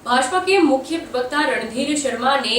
भाजपा के मुख्य प्रवक्ता रणधीर शर्मा ने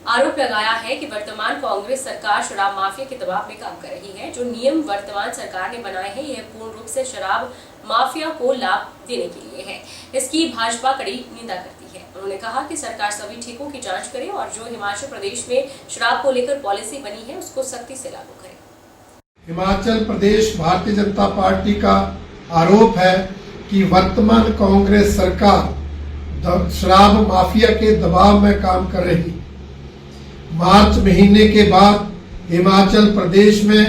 आरोप लगाया है कि वर्तमान कांग्रेस सरकार शराब माफिया के दबाव में काम कर रही है। जो नियम वर्तमान सरकार ने बनाए हैं यह पूर्ण रूप से शराब माफिया को लाभ देने के लिए है। इसकी भाजपा कड़ी निंदा करती है। उन्होंने कहा कि सरकार सभी ठेकों की जांच करे और जो हिमाचल प्रदेश में शराब को लेकर पॉलिसी बनी है उसको सख्ती से लागू करे। हिमाचल प्रदेश भारतीय जनता पार्टी का आरोप है कि वर्तमान कांग्रेस सरकार शराब माफिया के दबाव में काम कर रही। मार्च महीने के बाद हिमाचल प्रदेश में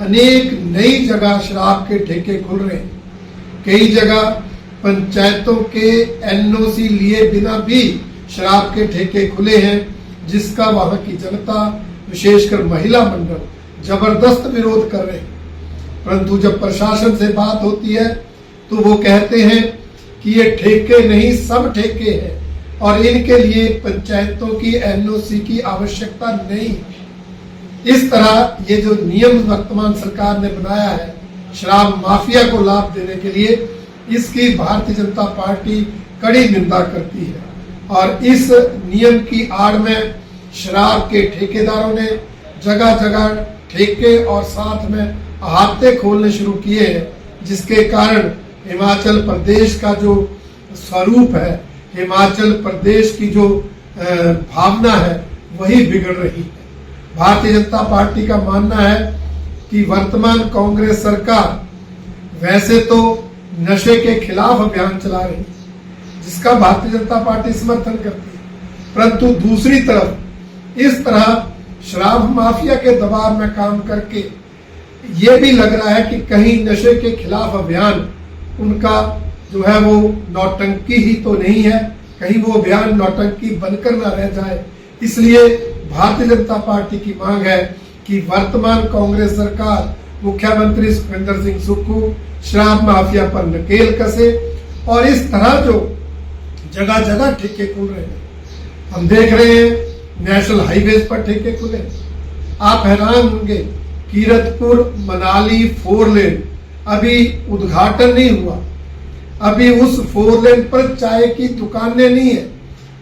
अनेक नई जगह शराब के ठेके खुल रहे हैं। कई जगह पंचायतों के एनओसी लिए बिना भी शराब के ठेके खुले हैं, जिसका वहां की जनता विशेषकर महिला मंडल जबरदस्त विरोध कर रहे हैं। परंतु जब प्रशासन से बात होती है तो वो कहते हैं कि ये ठेके नहीं, सब ठेके हैं और इनके लिए पंचायतों की एनओसी की आवश्यकता नहीं। इस तरह ये जो नियम वर्तमान सरकार ने बनाया है शराब माफिया को लाभ देने के लिए, इसकी भारतीय जनता पार्टी कड़ी निंदा करती है। और इस नियम की आड़ में शराब के ठेकेदारों ने जगह जगह ठेके और साथ में अहाते खोलने शुरू किए हैं, जिसके कारण हिमाचल प्रदेश का जो स्वरूप है, हिमाचल प्रदेश की जो भावना है वही बिगड़ रही है। भारतीय जनता पार्टी का मानना है कि वर्तमान कांग्रेस सरकार वैसे तो नशे के खिलाफ अभियान चला रही है, जिसका भारतीय जनता पार्टी समर्थन करती है, परंतु दूसरी तरफ इस तरह शराब माफिया के दबाव में काम करके ये भी लग रहा है कि कहीं नशे के खिलाफ अभियान उनका जो है वो नौटंकी ही तो नहीं है, कहीं वो अभियान नौटंकी बनकर ना रह जाए। इसलिए भारतीय जनता पार्टी की मांग है कि वर्तमान कांग्रेस सरकार मुख्यमंत्री सुखविंदर सिंह सुक्खू शराब माफिया पर नकेल कसे और इस तरह जो जगह जगह ठेके खुल रहे हैं, हम देख रहे हैं नेशनल हाईवेज पर ठेके खुले। आप हैरान होंगे, कीरतपुर मनाली 4 लेन अभी उद्घाटन नहीं हुआ, अभी उस 4 लेन पर चाय की दुकानें नहीं है,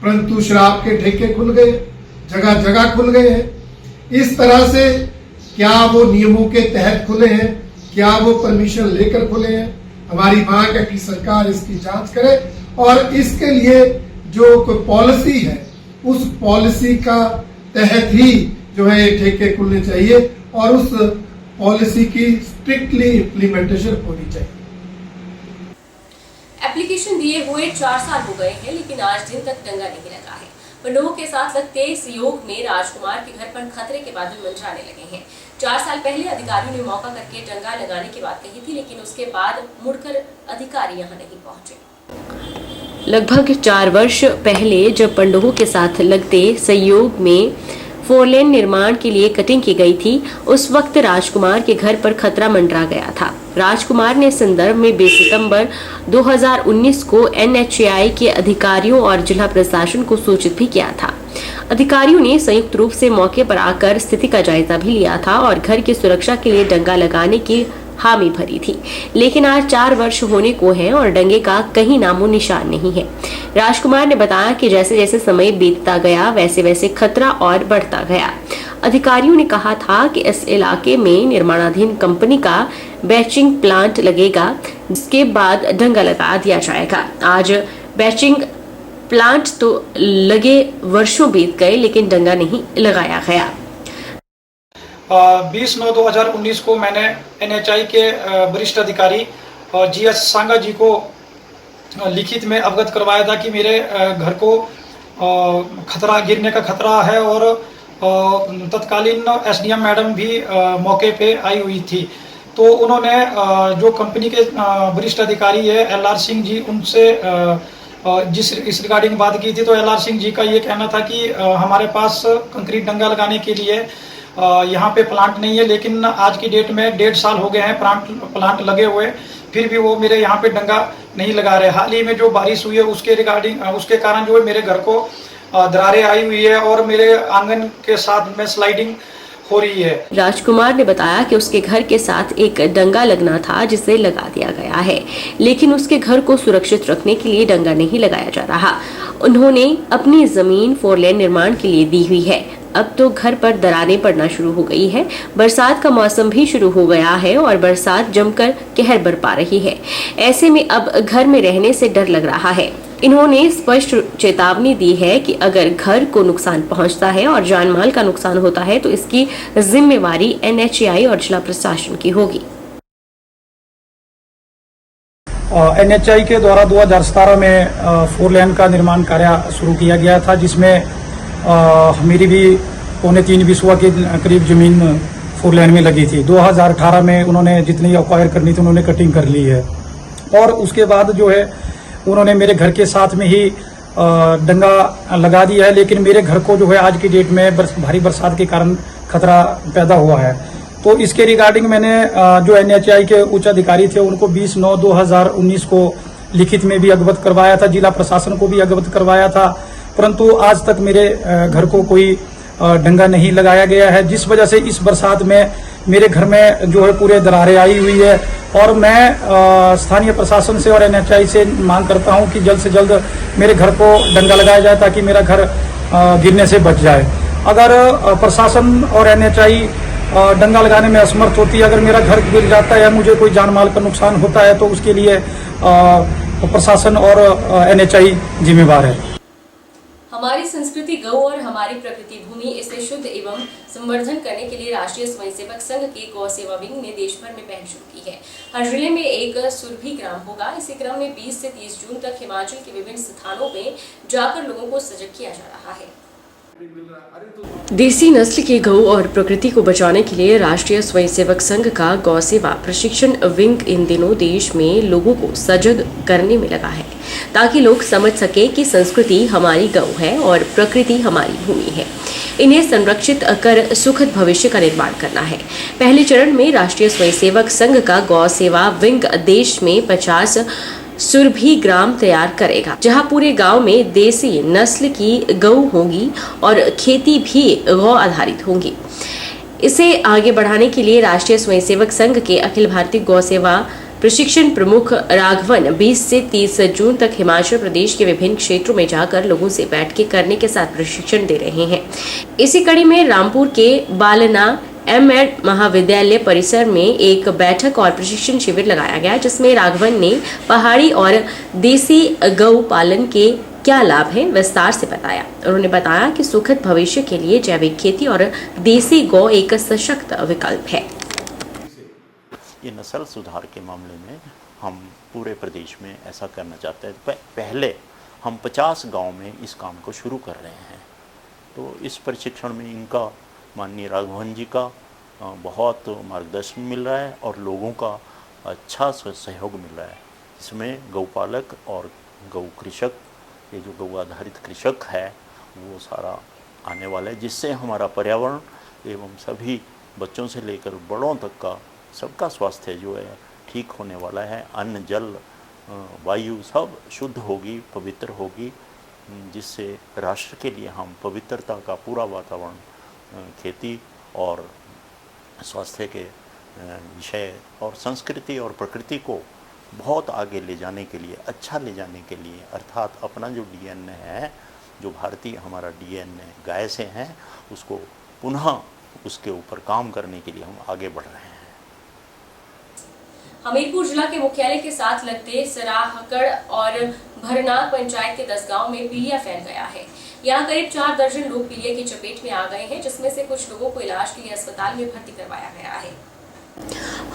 परंतु शराब के ठेके खुल गए, जगह जगह खुल गए हैं। इस तरह से क्या वो नियमों के तहत खुले हैं, क्या वो परमिशन लेकर खुले हैं? हमारी मांग है कि सरकार इसकी जांच करे और इसके लिए जो कोई पॉलिसी है उस पॉलिसी का तहत ही जो है ये ठेके खुलने चाहिए और उस पॉलिसी की स्ट्रिक्टली इम्प्लीमेंटेशन होनी चाहिए। एप्लीकेशन दिए हुए 4 साल हो गए हैं, लेकिन आज दिन तक डंगा नहीं लगा है। पंडोह के साथ लगते सहयोग में राजकुमार के घर पर खतरे के बादल मंडराने लगे हैं। 4 साल पहले अधिकारियों ने मौका करके डंगा लगाने की बात कही थी, लेकिन उसके बाद मुड़कर अधिकारी यहां नहीं पहुंचे। लगभग 4 वर्ष पहले जब पंडोह के साथ लगते सहयोग में 4 लेन निर्माण के लिए कटिंग की गई थी, उस वक्त राजकुमार के घर पर खतरा मंडरा गया था। राजकुमार ने संदर्भ में 20 सितंबर 2019 को NHAI के अधिकारियों और जिला प्रशासन को सूचित भी किया था। अधिकारियों ने संयुक्त रूप से मौके पर आकर स्थिति का जायजा भी लिया था और घर की सुरक्षा के लिए डंगा लगाने की हामी भरी थी, लेकिन आज 4 वर्ष होने को है और डंगे का कहीं नामो निशान नहीं है। राजकुमार ने बताया कि जैसे जैसे समय बीतता गया वैसे वैसे खतरा और बढ़ता गया। अधिकारियों ने कहा था कि इस इलाके में निर्माणाधीन कंपनी का बैचिंग प्लांट लगेगा, जिसके बाद डंगा लगा दिया जाएगा। आज बैचिंग प्लांट तो लगे वर्षों बीत गए, लेकिन डंगा नहीं लगाया गया। 20/9/2019 को मैंने NHAI के वरिष्ठ अधिकारी GS सांगा जी को लिखित में अवगत करवाया था कि मेरे घर को खतरा गिरने का खतरा है और तत्कालीन SDM मैडम भी मौके पे आई हुई थी। तो उन्होंने जो कंपनी के वरिष्ठ अधिकारी है LR सिंह जी, उनसे इस रिगार्डिंग बात की थी। तो LR सिंह जी का ये कहना था कि हमारे पास कंक्रीट डंगा लगाने के लिए यहाँ पे प्लांट नहीं है, लेकिन आज की डेट में 1.5 साल हो गए हैं प्लांट लगे हुए, फिर भी वो मेरे यहाँ पे डंगा नहीं लगा रहे। हाल ही में जो बारिश हुई है उसके कारण जो है मेरे घर को दरारें आई हुई है और मेरे आंगन के साथ में स्लाइडिंग हो रही है। राजकुमार ने बताया कि उसके घर के साथ एक डंगा लगना था, जिसे लगा दिया गया है, लेकिन उसके घर को सुरक्षित रखने के लिए डंगा नहीं लगाया जा रहा। उन्होंने अपनी जमीन 4 लेन निर्माण के लिए दी हुई है। अब तो घर पर दरारें पड़ना शुरू हो गई है। बरसात का मौसम भी शुरू हो गया है और बरसात जमकर कहर बरपा रही है। ऐसे में अब घर में रहने से डर लग रहा है। इन्होंने स्पष्ट चेतावनी दी है कि अगर घर को नुकसान पहुंचता है और जान माल का नुकसान होता है तो इसकी जिम्मेवारी NHAI और जिला प्रशासन की होगी। NHAI के द्वारा 2017 में 4 लेन का निर्माण कार्य शुरू किया गया था, जिसमें मेरी भी 2.25 बिस्वा के करीब जमीन 4 लेन में लगी थी। 2018 में उन्होंने जितनी एक्वायर करनी थी उन्होंने कटिंग कर ली है और उसके बाद जो है उन्होंने मेरे घर के साथ में ही डंगा लगा दिया है, लेकिन मेरे घर को जो है आज की डेट में भारी बरसात के कारण खतरा पैदा हुआ है। तो इसके रिगार्डिंग मैंने जो NHAI के उच्च अधिकारी थे उनको 20/9/2019 को लिखित में भी अवगत करवाया था, जिला प्रशासन को भी अवगत करवाया था, परंतु आज तक मेरे घर को कोई डंगा नहीं लगाया गया है, जिस वजह से इस बरसात में मेरे घर में जो है पूरे दरारें आई हुई है। और मैं स्थानीय प्रशासन से और NHAI से मांग करता हूं कि जल्द से जल्द मेरे घर को डंगा लगाया जाए ताकि मेरा घर गिरने से बच जाए। अगर प्रशासन और NHAI डंगा लगाने में असमर्थ होती है, अगर मेरा घर गिर जाता है या मुझे कोई जान माल का नुकसान होता है तो उसके लिए प्रशासन और NHAI जिम्मेवार है। हमारी संस्कृति गौ और हमारी प्रकृति भूमि, इसे शुद्ध एवं संवर्धन करने के लिए राष्ट्रीय स्वयंसेवक संघ के गौ सेवा विंग ने देश भर में पहल शुरू की है। हर जिले में एक सुरभि ग्राम होगा। इसी क्रम में 20 से 30 जून तक हिमाचल के विभिन्न स्थानों में जाकर लोगों को सजग किया जा रहा है। देसी नस्ल के गौ और प्रकृति को बचाने के लिए राष्ट्रीय स्वयंसेवक संघ का गौ सेवा प्रशिक्षण विंग इन दिनों देश में लोगों को सजग करने में लगा है, ताकि लोग समझ सके कि संस्कृति हमारी गौ है और प्रकृति हमारी भूमि है। इन्हें संरक्षित कर सुखद भविष्य का निर्माण करना है। पहले चरण में राष्ट्रीय स्वयंसेवक संघ का गौ सेवा विंग देश में 50 सुरभि ग्राम तैयार करेगा, जहां पूरे गांव में देसी नस्ल की गौ होगी और खेती भी गौ आधारित होगी। इसे आगे बढ़ाने के लिए राष्ट्रीय स्वयंसेवक संघ के अखिल भारतीय गौ सेवा प्रशिक्षण प्रमुख राघवन 20 से 30 जून तक हिमाचल प्रदेश के विभिन्न क्षेत्रों में जाकर लोगों से बैठकें करने के साथ प्रशिक्षण दे रहे हैं। इसी कड़ी में रामपुर के बालना M.Ed महाविद्यालय परिसर में एक बैठक और प्रशिक्षण शिविर लगाया गया, जिसमें राघवन ने पहाड़ी और देसी गौ पालन के क्या लाभ हैं विस्तार से बताया। उन्होंने बताया कि सुखद भविष्य के लिए जैविक खेती और देसी गौ एक सशक्त विकल्प है। ये नस्ल सुधार के मामले में हम पूरे प्रदेश में ऐसा करना चाहते हैं। पहले हम 50 गांव में इस काम को शुरू कर रहे हैं। तो इस प्रशिक्षण में इनका माननीय राघवन जी का बहुत मार्गदर्शन मिल रहा है और लोगों का अच्छा सहयोग मिल रहा है। इसमें गौपालक और गौ कृषक, ये जो गौ आधारित कृषक है वो सारा आने वाला है, जिससे हमारा पर्यावरण एवं सभी बच्चों से लेकर बड़ों तक का सबका स्वास्थ्य जो है ठीक होने वाला है। अन्न, जल, वायु सब शुद्ध होगी, पवित्र होगी, जिससे राष्ट्र के लिए हम पवित्रता का पूरा वातावरण खेती और स्वास्थ्य के विषय और संस्कृति और प्रकृति को बहुत आगे ले जाने के लिए, अच्छा ले जाने के लिए, अर्थात अपना जो DNA है, जो भारतीय हमारा DNA गाय से है, उसको पुनः उसके ऊपर काम करने के लिए हम आगे बढ़ रहे हैं। हमीरपुर जिला के मुख्यालय के साथ लगते सराहकड़ और भरनाग पंचायत के 10 गांव में पीलिया फैल गया है। यहाँ करीब 4 दर्जन लोग पीलिया की चपेट में आ गए हैं, जिसमें से कुछ लोगों को इलाज के लिए अस्पताल में भर्ती करवाया गया है।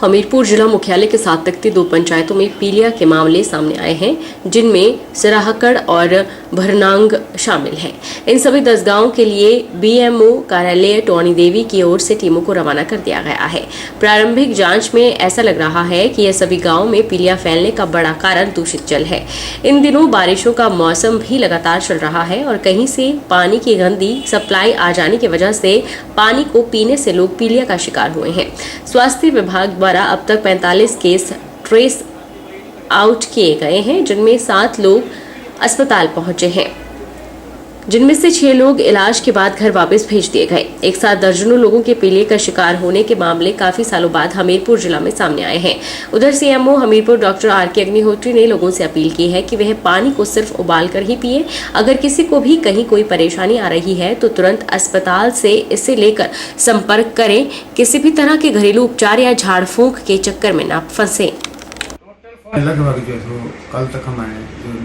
हमीरपुर जिला मुख्यालय के साथ लगती 2 पंचायतों में पीलिया के मामले सामने आए हैं, जिनमें सराहकड़ और भरनांग शामिल हैं। इन सभी 10 गांवों के लिए BMO कार्यालय टोनी देवी की ओर से टीमों को रवाना कर दिया गया है। प्रारंभिक जांच में ऐसा लग रहा है कि यह सभी गांवों में पीलिया फैलने का बड़ा कारण दूषित जल है। इन दिनों बारिशों का मौसम भी लगातार चल रहा है और कहीं से पानी की गंदी सप्लाई आ जाने की वजह से पानी को पीने से लोग पीलिया का शिकार हुए हैं। स्वास्थ्य विभाग द्वारा अब तक 45 केस ट्रेस आउट किए गए हैं, जिनमें 7 लोग अस्पताल पहुंचे हैं। जिनमें से 6 लोग इलाज के बाद घर वापस भेज दिए गए। एक साथ दर्जनों लोगों के पीलिया का शिकार होने के मामले काफी सालों बाद हमीरपुर जिला में सामने आए हैं। उधर CMO Hamirpur doctor R K. Agnihotri ने लोगों से अपील की है कि वह पानी को सिर्फ उबाल कर ही पिए। अगर किसी को भी कहीं कोई परेशानी आ रही है तो तुरंत अस्पताल से इसे लेकर संपर्क करें। किसी भी तरह के घरेलू उपचार या झाड़ फूंक के चक्कर में न फंसे। लगभग जो तो कल तक हमारे जो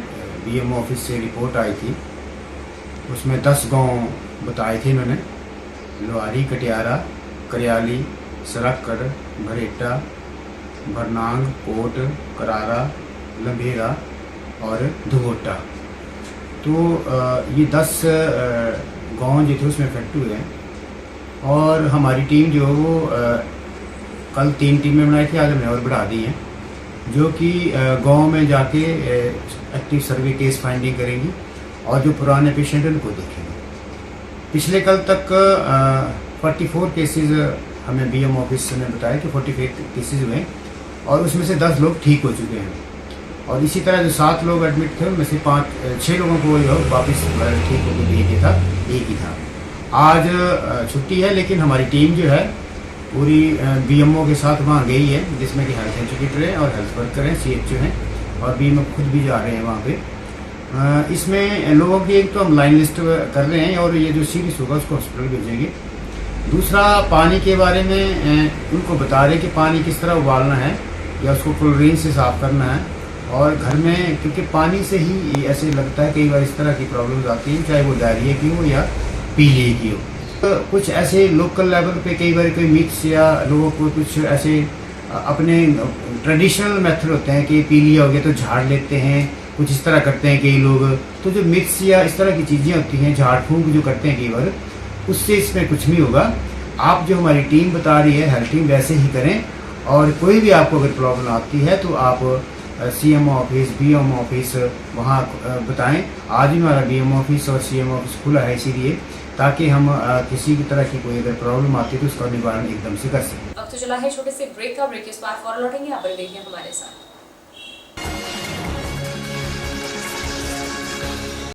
बीएमओ ऑफिस से रिपोर्ट आई थी उसमें 10 गांव बताए थे इन्होंने। लोहारी, कटियारा, करियाली, सरक्कड़, भरेटा, भरनांग, कोट, करारा, लंबेरा और धुगोटा। तो ये 10 गांव जो थे उसमें इफेक्ट हुए हैं और हमारी टीम जो वो कल 3 टीमें बनाई थी, आज हमने और बढ़ा दी हैं, जो कि गांव में जाके एक्टिव सर्वे केस फाइंडिंग करेंगी और जो पुराने पेशेंट हैं उनको देखेंगे। पिछले कल तक 44 केसेस हमें बीएम ऑफिस ने बताया कि 45 केसेस हुए और उसमें से 10 लोग ठीक हो चुके हैं। और इसी तरह जो 7 लोग एडमिट थे उनमें से 6 लोगों को जो वापस ठीक होकर भेज दिया था, एक ही था। आज छुट्टी है लेकिन हमारी टीम जो है पूरी बीएमओ के साथ वहाँ गई है, जिसमें कि हेल्थ एजुकेटर हैं और हेल्थ वर्कर हैं, सीएचओ हैं और बीएमओ खुद भी जा रहे हैं वहाँ पे। इसमें लोगों की एक तो हम लाइन लिस्ट कर रहे हैं और ये जो सीरियस होगा उसको हॉस्पिटल भेजेंगे। दूसरा, पानी के बारे में उनको बता रहे कि पानी किस तरह उबालना है या उसको क्लोरीन से साफ़ करना है। और घर में क्योंकि पानी से ही ऐसे लगता है कई बार इस तरह की प्रॉब्लम्स आती हैं, चाहे वो डायरिया की हो या पीलिया की हो। कुछ ऐसे लोकल लेवल पे कई बार कोई मिक्स या लोगों को कुछ ऐसे अपने ट्रेडिशनल मेथड होते हैं कि पीलिया हो गया तो झाड़ लेते हैं, कुछ इस तरह करते हैं कई लोग। तो जो मिक्स या इस तरह की चीज़ें होती हैं, झाड़ फूंक जो करते हैं कई बार, उससे इसमें कुछ नहीं होगा। आप जो हमारी टीम बता रही है हेल्थ टीम, वैसे ही करें। और कोई भी आपको अगर प्रॉब्लम आती है तो आप सीएमओ ऑफिस, बीएमओ ऑफिस वहाँ बताएं। आज भी हमारा बीएमओ ऑफिस और सीएमओ ऑफिस खुला है इसीलिए, ताकि हम किसी भी तरह की कोई अगर प्रॉब्लम आती है तो उसका निवारण एकदम से कर सकें। अब तो चला है छोटे से ब्रेक का। ब्रेक के बाद फौरन लौटेंगे। आप बने रहिए हमारे साथ।